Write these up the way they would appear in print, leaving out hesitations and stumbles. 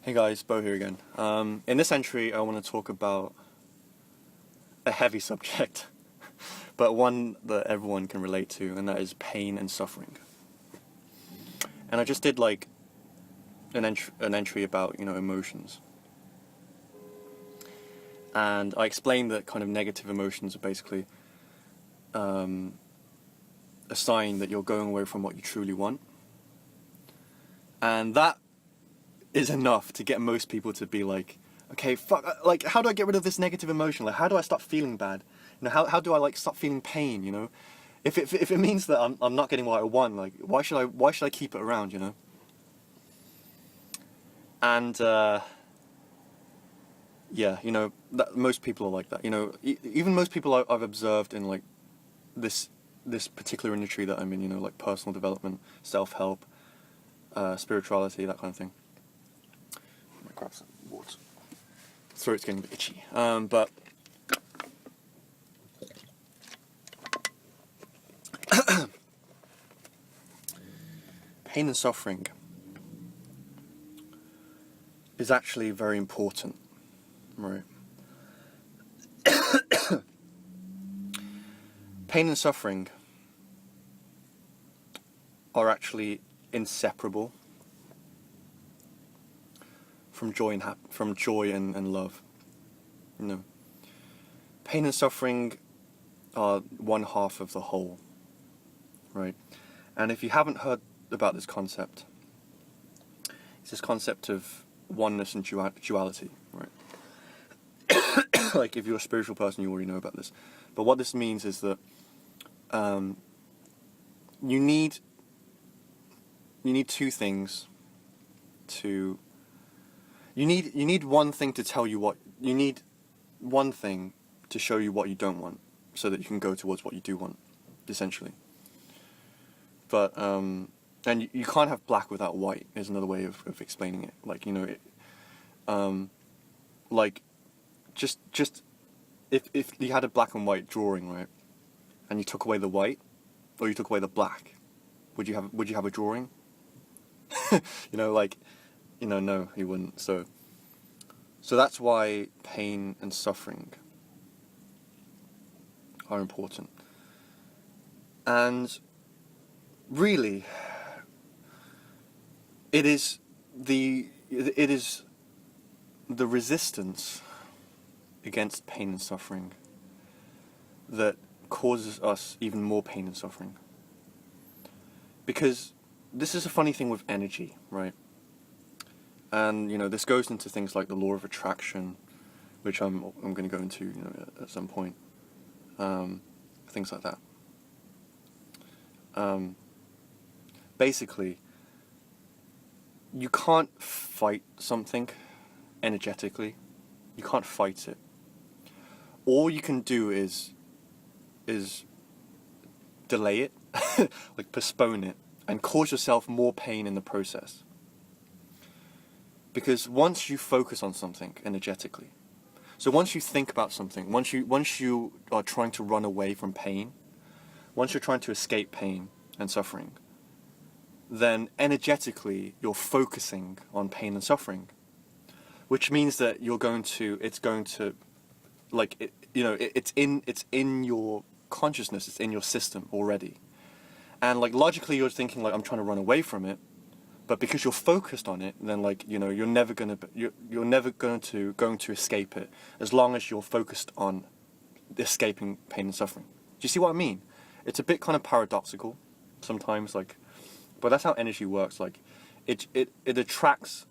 Hey guys, Bo here again. In this entry I want to talk about a heavy subject, but one that everyone can relate to, and that is pain and suffering. And I just did like an entry about, emotions. And I explained that kind of negative emotions are basically a sign that you're going away from what you truly want. And that is enough to get most people to be like, okay, fuck, like, how do I get rid of this negative emotion? Like, how do I stop feeling bad? How do I like stop feeling pain? If it means that I'm not getting what I want, like, why should I keep it around? And yeah, that most people are like that. Even most people I've observed in like this particular industry that I'm in. Like personal development, self-help, spirituality, that kind of thing. I'm gonna grab some water. Throat's getting a bit itchy. But pain and suffering is actually very important, right? Pain and suffering are actually inseparable from joy and love. Pain and suffering are one half of the whole, right? And if you haven't heard about this concept, it's this concept of oneness and duality, right? Like if you're a spiritual person, you already know about this. But what this means is that you need two things to. You need one thing to tell you what you need, one thing to show you what you don't want, so that you can go towards what you do want, essentially. But and you can't have black without white is another way of explaining it. Like like just if you had a black and white drawing, right, and you took away the white or you took away the black, would you have a drawing? No, you wouldn't. So that's why pain and suffering are important. And really, it is the resistance against pain and suffering that causes us even more pain and suffering. Because this is a funny thing with energy, right? And this goes into things like the law of attraction, which I'm going to go into at some point. Things like that. Basically, you can't fight something energetically. You can't fight it. All you can do is delay it, like postpone it, and cause yourself more pain in the process. Because once you focus on something energetically, so once you think about something, once you are trying to run away from pain, once you're trying to escape pain and suffering, then energetically you're focusing on pain and suffering, which means that it's in your consciousness, it's in your system already, and like logically you're thinking like I'm trying to run away from it. But because you're focused on it, then you're never going to escape it as long as you're focused on escaping pain and suffering. Do you see what I mean? It's a bit kind of paradoxical sometimes, but that's how energy works. Like it attracts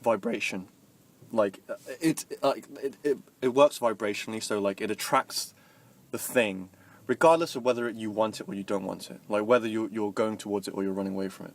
vibration. Like it works vibrationally, so like it attracts the thing, regardless of whether you want it or you don't want it, like whether you're going towards it or you're running away from it.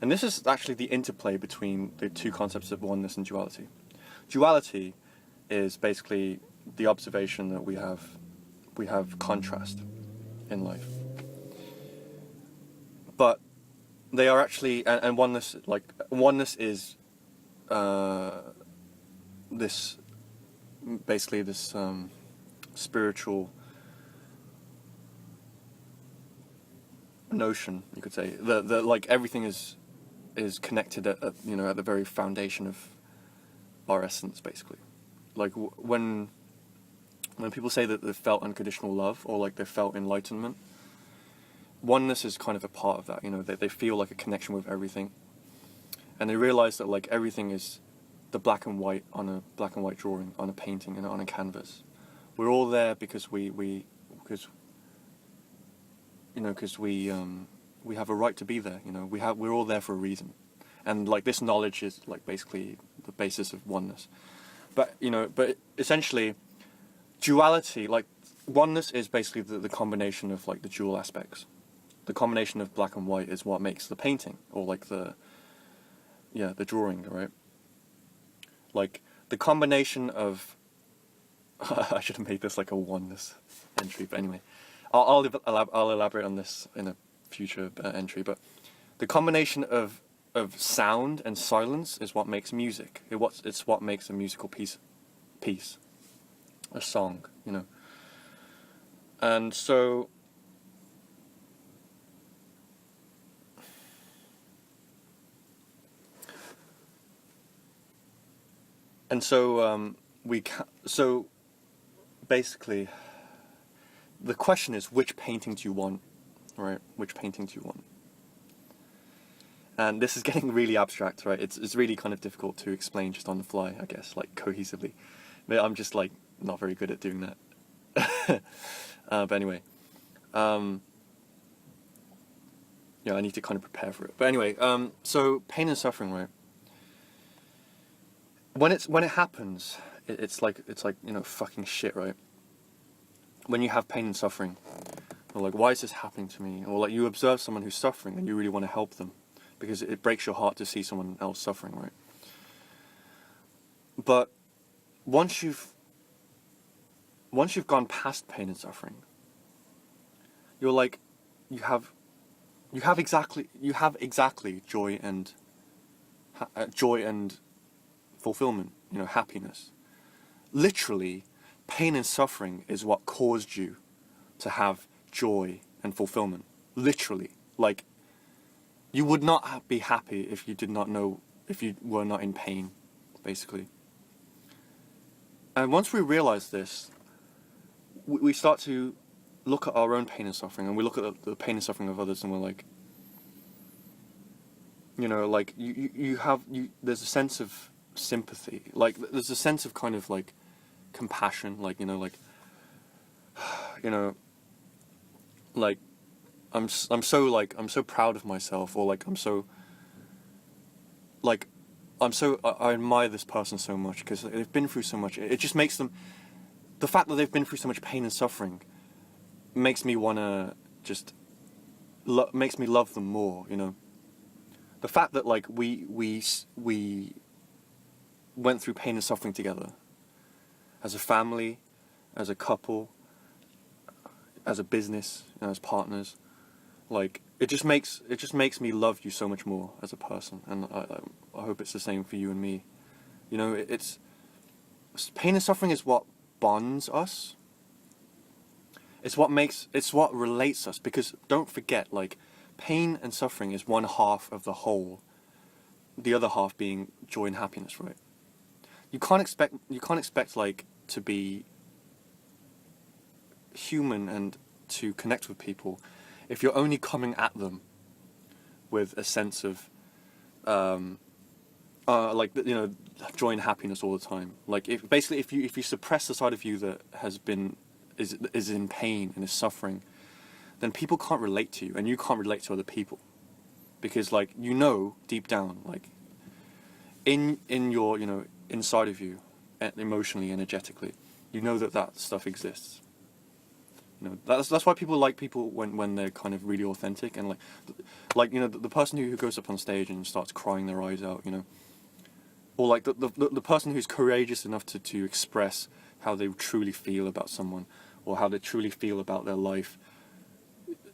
And this is actually the interplay between the two concepts of oneness and duality. Duality is basically the observation that we have contrast in life. But they are actually, and oneness is this spiritual notion, you could say, that like everything is is connected at you know, at the very foundation of our essence, basically. Like when people say that they felt unconditional love, or like they felt enlightenment, oneness is kind of a part of that. You know, they feel like a connection with everything, and they realize that like everything is the black and white on a black and white drawing, on a painting, and on a canvas. We're all there because we have a right to be there. You know, we're all there for a reason, and like this knowledge is like basically the basis of oneness. But you know, but essentially, duality, like oneness, is basically the combination of like the dual aspects. The combination of black and white is what makes the painting, or like the drawing, right? Like the combination of I should have made this like a oneness entry, but anyway, I'll elaborate on this in a future entry. But the combination of sound and silence is what makes music. It's what makes a musical piece, a song, you know. And so so basically the question is, which painting do you want, right? Which painting do you want? And this is getting really abstract, right? It's really kind of difficult to explain just on the fly, I guess, like cohesively. But I'm just like not very good at doing that. But anyway, yeah, I need to kind of prepare for it. But anyway, so pain and suffering, right? When it happens, it's like you know, fucking shit, right? When you have pain and suffering, or like, why is this happening to me? Or like you observe someone who's suffering and you really want to help them, because it breaks your heart to see someone else suffering, right? But once you've gone past pain and suffering, you're like, you have exactly joy and fulfillment, you know, happiness. Literally, pain and suffering is what caused you to have joy and fulfillment. Literally, like, you would not be happy if you were not in pain, basically. And once we realize this, we start to look at our own pain and suffering, and we look at the pain and suffering of others, and we're like, you know, like there's a sense of sympathy, like there's a sense of kind of like compassion, like, you know, like, you know, like I'm so proud of myself, or like I admire this person so much because they've been through so much. It just makes them, the fact that they've been through so much pain and suffering makes me wanna just makes me love them more, you know. The fact that like we went through pain and suffering together, as a family, as a couple, as a business, you know, as partners, like it just makes me love you so much more as a person, and I hope it's the same for you and me. You know, it's pain and suffering is what bonds us. It's what relates us, because don't forget, like, pain and suffering is one half of the whole, the other half being joy and happiness, right? You can't expect like to be human and to connect with people if you're only coming at them with a sense of like, you know, joy and happiness all the time. Like, if you suppress the side of you that is in pain and is suffering, then people can't relate to you, and you can't relate to other people, because like, you know, deep down, like in your, you know, inside of you, emotionally, energetically, you know that stuff exists. You know, that's why people like people when they're kind of really authentic, and like you know, the person who goes up on stage and starts crying their eyes out, you know, or like the person who's courageous enough to express how they truly feel about someone, or how they truly feel about their life,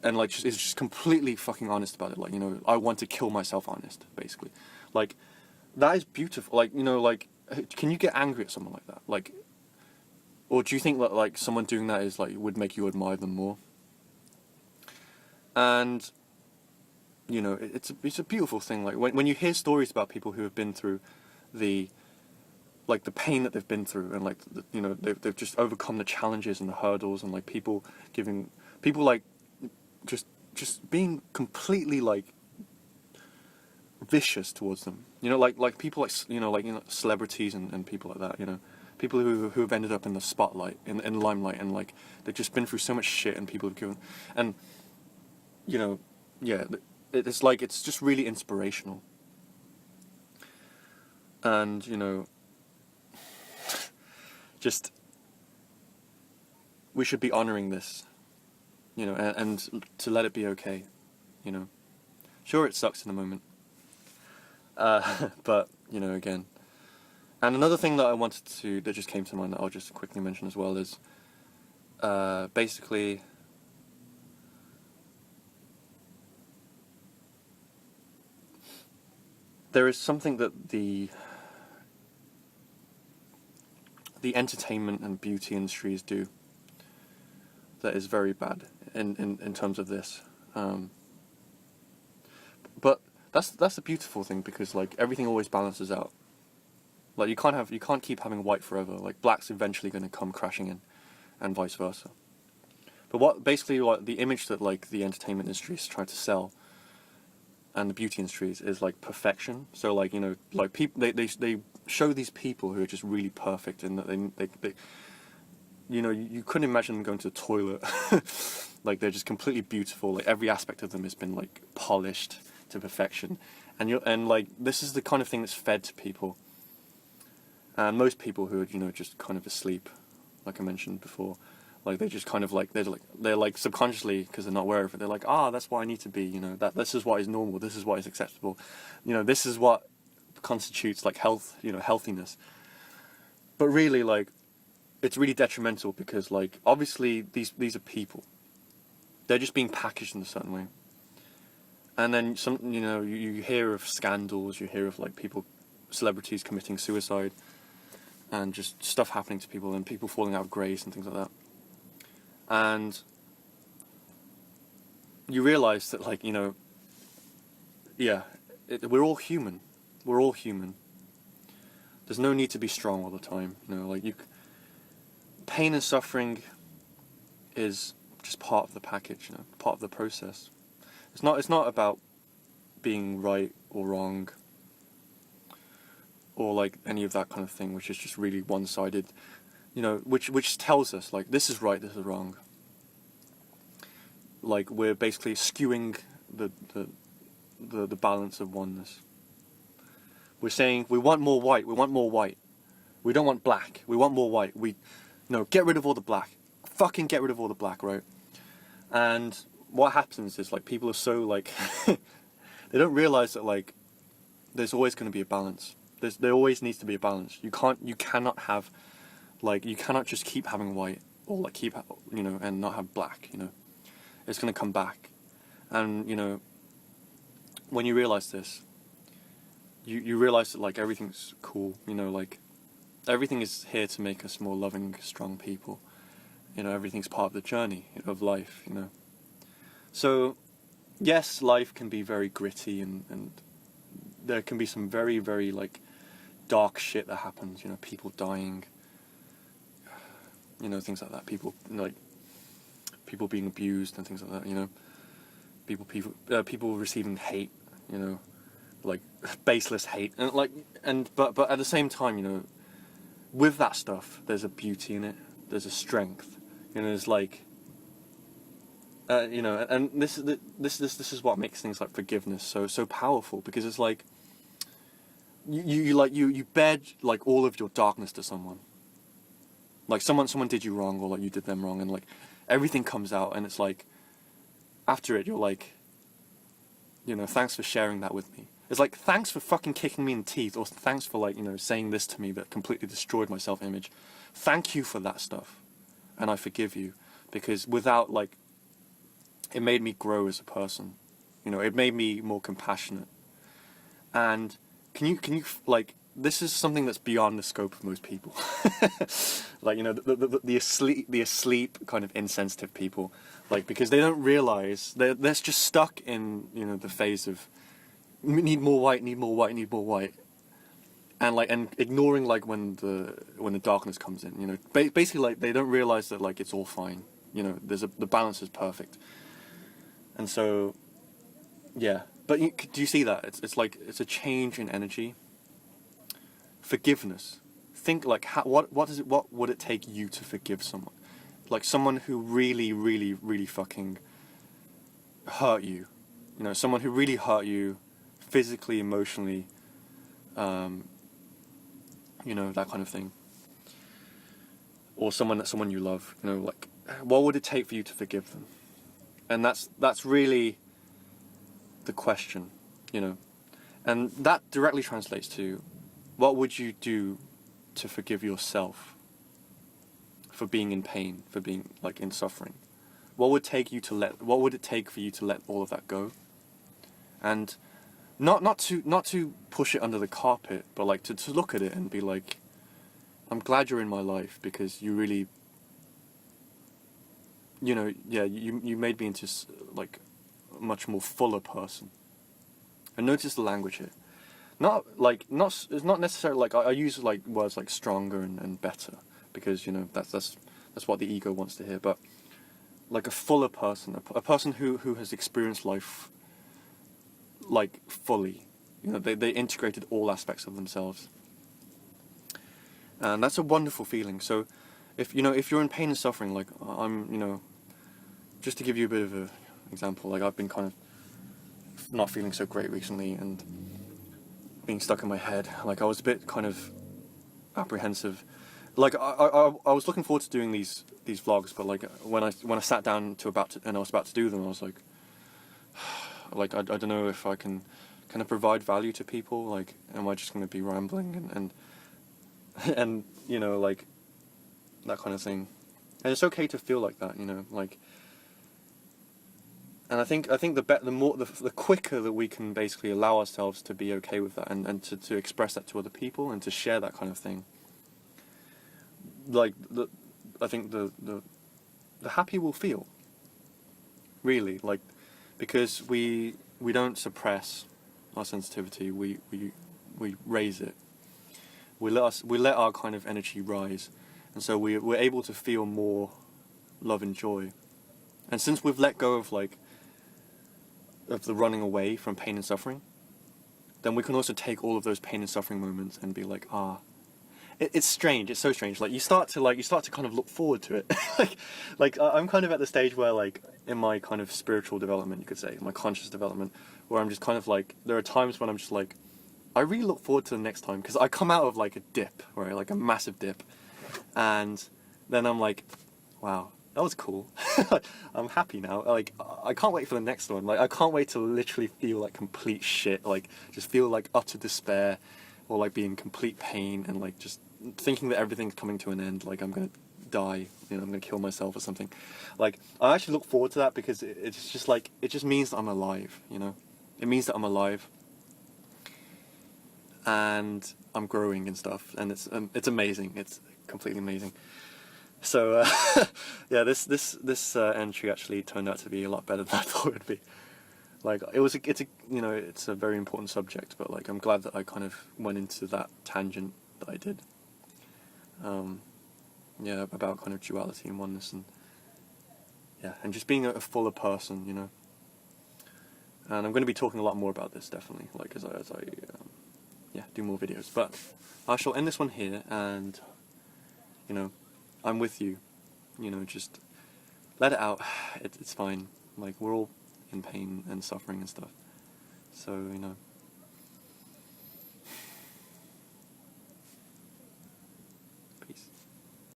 and like is just completely fucking honest about it. Like, you know, I want to kill myself honest, basically. Like, that is beautiful. Like, you know, like, can you get angry at someone like that? Like, or do you think that like someone doing that is like would make you admire them more? And you know, it's a beautiful thing. Like when you hear stories about people who have been through the like the pain that they've been through, and like you know, they've just overcome the challenges and the hurdles, and like people like just being completely like vicious towards them. You know, like people like celebrities and people like that. You know, people who have ended up in the spotlight, in limelight, and like they've just been through so much shit, and people have given, and you know, yeah, it's like it's just really inspirational. And you know, just we should be honoring this, you know, and to let it be okay, you know. Sure, it sucks in the moment, but you know, again. And another thing that just came to mind that I'll just quickly mention as well is, basically, there is something that the entertainment and beauty industries do that is very bad in terms of this. But that's a beautiful thing, because like everything always balances out. Like you can't keep having white forever. Like black's eventually going to come crashing in, and vice versa. But what basically like the image that like the entertainment industry is trying to sell, and the beauty industries, is like perfection. So like, you know, like people they show these people who are just really perfect, and that they you know, you couldn't imagine them going to the toilet. Like they're just completely beautiful. Like every aspect of them has been like polished to perfection, and like this is the kind of thing that's fed to people. And most people who are, you know, just kind of asleep, like I mentioned before, like they just kind of like they're like subconsciously, because they're not aware of it, they're like, that's what I need to be, you know, that this is what is normal, this is what is acceptable, you know, this is what constitutes like health, you know, healthiness. But really, like, it's really detrimental, because like obviously these are people, they're just being packaged in a certain way. And then some, you know, you hear of scandals, you hear of like celebrities committing suicide, and just stuff happening to people, and people falling out of grace and things like that. And you realise that, like, you know, yeah, we're all human. We're all human. There's no need to be strong all the time. You know, like pain and suffering is just part of the package. You know, part of the process. It's not about being right or wrong, or like any of that kind of thing, which is just really one-sided. You know, which tells us like this is right, this is wrong. Like we're basically skewing the balance of oneness. We're saying we want more white, we want more white. We don't want black, we want more white. Get rid of all the black. Fucking get rid of all the black, right? And what happens is like people are so like they don't realise that like there's always going to be a balance. There always needs to be a balance. You cannot have like you cannot just keep having white, or like keep, you know, and not have black. You know, it's going to come back. And you know, when you realise this, you realise that like everything's cool. You know, like everything is here to make us more loving, strong people. You know, everything's part of the journey of life. You know, so yes, life can be very gritty, and there can be some very, very like dark shit that happens. You know, people dying. You know, things like that. People being abused and things like that. You know, people receiving hate. You know, like baseless hate, but at the same time, you know, with that stuff, there's a beauty in it. There's a strength. You know, there's like, you know, and this is what makes things like forgiveness so powerful, because it's like you bared like all of your darkness to someone. Like someone did you wrong, or like you did them wrong, and like everything comes out, and it's like after it you're like, you know, thanks for sharing that with me. It's like, thanks for fucking kicking me in the teeth, or thanks for like, you know, saying this to me that completely destroyed my self-image. Thank you for that stuff, and I forgive you, because without like, it made me grow as a person. You know, it made me more compassionate. And can you like this is something that's beyond the scope of most people. Like, you know, the asleep kind of insensitive people, like, because they don't realize they're just stuck in, you know, the phase of need more white, need more white, need more white, and like, and ignoring like when the darkness comes in, you know, basically like they don't realize that like it's all fine, you know, the balance is perfect, and so yeah. But do you see that it's like it's a change in energy. Forgiveness. Think like what would it take you to forgive someone, like someone who really really really fucking hurt you, you know, someone who really hurt you physically, emotionally, you know, that kind of thing, or someone you love, you know, like what would it take for you to forgive them? And that's really the question, you know, and that directly translates to what would you do to forgive yourself for being in pain, for being like in suffering? What would it take for you to let all of that go? And not to push it under the carpet, but like to look at it and be like, I'm glad you're in my life because you really, you know, yeah, you made me into like a much more fuller person. And notice the language here. It's not necessarily like I use like words like stronger and better because, you know, that's what the ego wants to hear, but like a fuller person, a person who has experienced life like fully, you know, they integrated all aspects of themselves, and that's a wonderful feeling. So if you're in pain and suffering, like I'm, you know, just to give you a bit of a example, like I've been kind of not feeling so great recently and being stuck in my head. Like I was a bit kind of apprehensive. Like I was looking forward to doing these vlogs, but like when I sat down and I was about to do them, I was like, I don't know if I can kind of provide value to people. Like, am I just going to be rambling and you know, like that kind of thing. And it's okay to feel like that, you know, like. And I think the quicker that we can basically allow ourselves to be okay with that and to express that to other people and to share that kind of thing, like I think the happy we'll feel, really, like, because we don't suppress our sensitivity, we raise it, we let our kind of energy rise, and so we're able to feel more love and joy. And since we've let go of the running away from pain and suffering, then we can also take all of those pain and suffering moments and be like, it's strange. It's so strange. Like you start to kind of look forward to it. I'm kind of at the stage where, like, in my kind of spiritual development, you could say, my conscious development, where I'm just kind of like, there are times when I'm just like, I really look forward to the next time, because I come out of like a dip, right, like a massive dip, and then I'm like, wow, that was cool. I'm happy now. Like, I can't wait for the next one. Like, I can't wait to literally feel like complete shit. Like, just feel like utter despair, or like be in complete pain, and like just thinking that everything's coming to an end. Like, I'm gonna die. You know, I'm gonna kill myself or something. Like, I actually look forward to that because it's just like, it just means that I'm alive. You know, it means that I'm alive, and I'm growing and stuff, and it's amazing. It's completely amazing. So yeah, this entry actually turned out to be a lot better than I thought it would be. Like, it's a very important subject, but like I'm glad that I kind of went into that tangent that I did. Yeah, about kind of duality and oneness, and yeah, and just being a fuller person, you know. And I'm going to be talking a lot more about this, definitely, like as I yeah, do more videos. But I shall end this one here, and you know, I'm with you. You know, just let it out. It's fine. Like, we're all in pain and suffering and stuff. So, you know,